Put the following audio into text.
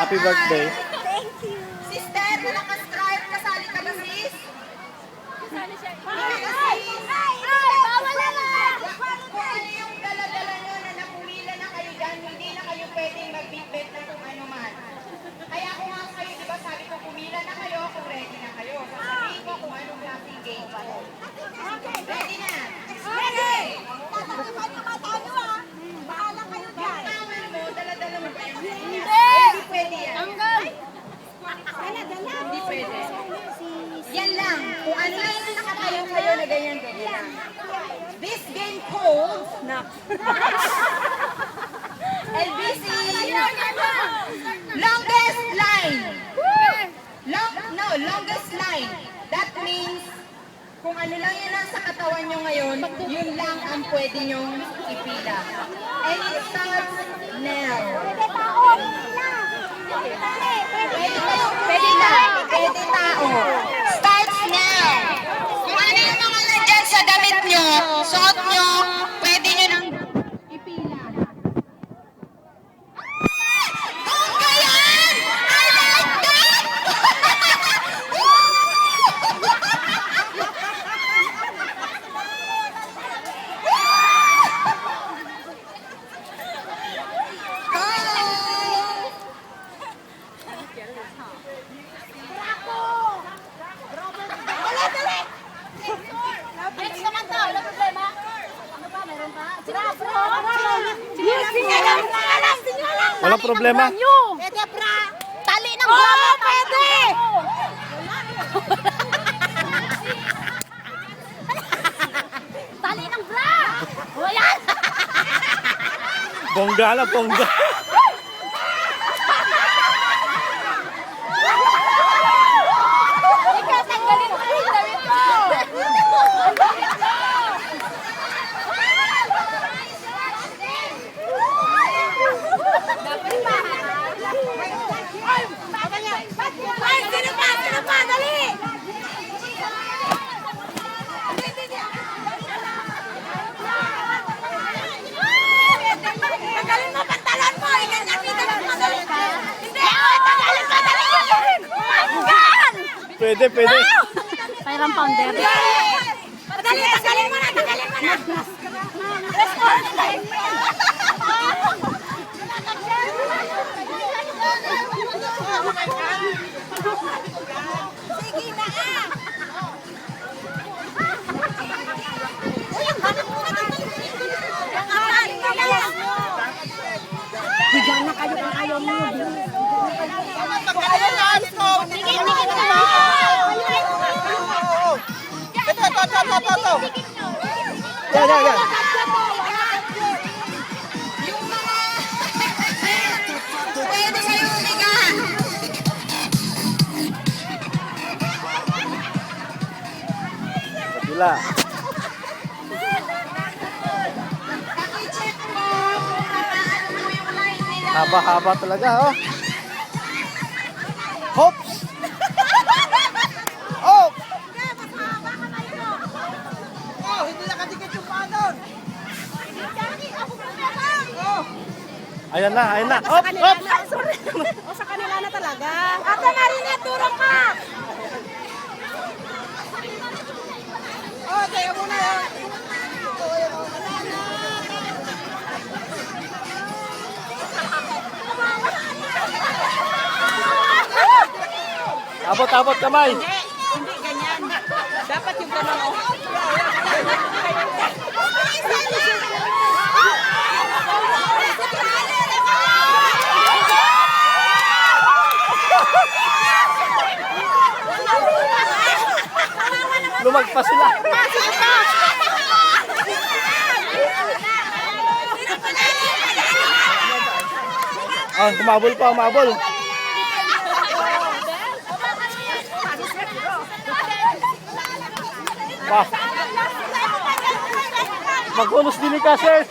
Happy birthday. Thank you. Sister, naka-stripe, kasali ka ba, sis? Kasali siya. Bawal na lang! Kung ano yung dala-dala nyo na napumila na kayo dyan, hindi na kayo pwedeng mag-bit-bet na kung ano man. Kaya kung ako kayo, di ba sabi ko, pumila na kayo kung ready na kayo. Sasabihin ko kung anong klaseng game pa. Ready na? Ready! Tatakipan yung mata nyo ah. Bahala kayo dyan. Tawal mo, dala-dala mo ba yung Hindi! Hindi pwede yan. Hanggang! Dala. Hindi pwede. Yan lang. Kung ano lang yung nakatayo kayo na ganyan, ganyan lang. This game called LBC Longest Line. Longest line. That means kung ano lang yun nasa katawan nyo ngayon, yun lang ang pwede nyong ipila. And it starts now. Pwede taon. Pwede tao. Starts now. Kung ano yung mga nandyan sa damit nyo, suot nyo, pwede nyo nang ipila. Bongga yan! I like that! Next naman to. Wala problema. Ano pa? Meron pa? Sinyalang. Walang problema. Pwede, bra. Tali ng bra. Oo, pwede. Tali ng bra. Wala. Bongga na, bongga. Ikaw, tanggalin mo yung damit mo. Dapat pa. Ay, sino pa? Sino pa? Dali! Tanggalin mo pantalon mo! Iganyan kita ng pantalon mo! Hindi! Tanggalin mo! Dali! Tanggal! Pwede, pwede. Mayroong pounder. Dali! Tanggalin mo na! Tanggalin mo na! Let's go! Sige na ah! Uy, ang hanap mo na! Ang hanap mo na! Bigyan na kayo kung ayaw mo. Tingin na! Yan. Yung mga pwede kayo umiga. Sila. Paki-check mo kung paano mo yung line nila. Haba-haba talaga, oh. Hops! Oh! Ayan na. Hop, hop! O sa kanila na talaga. Ate Marina, turong ka! Oh, kaya muna yun. Abot kamay. Hindi ganyan. Dapat yung gano'n, oh. Lumagpas sila. Ah, umabol pa. Pa. Mag-unos din ka, sir.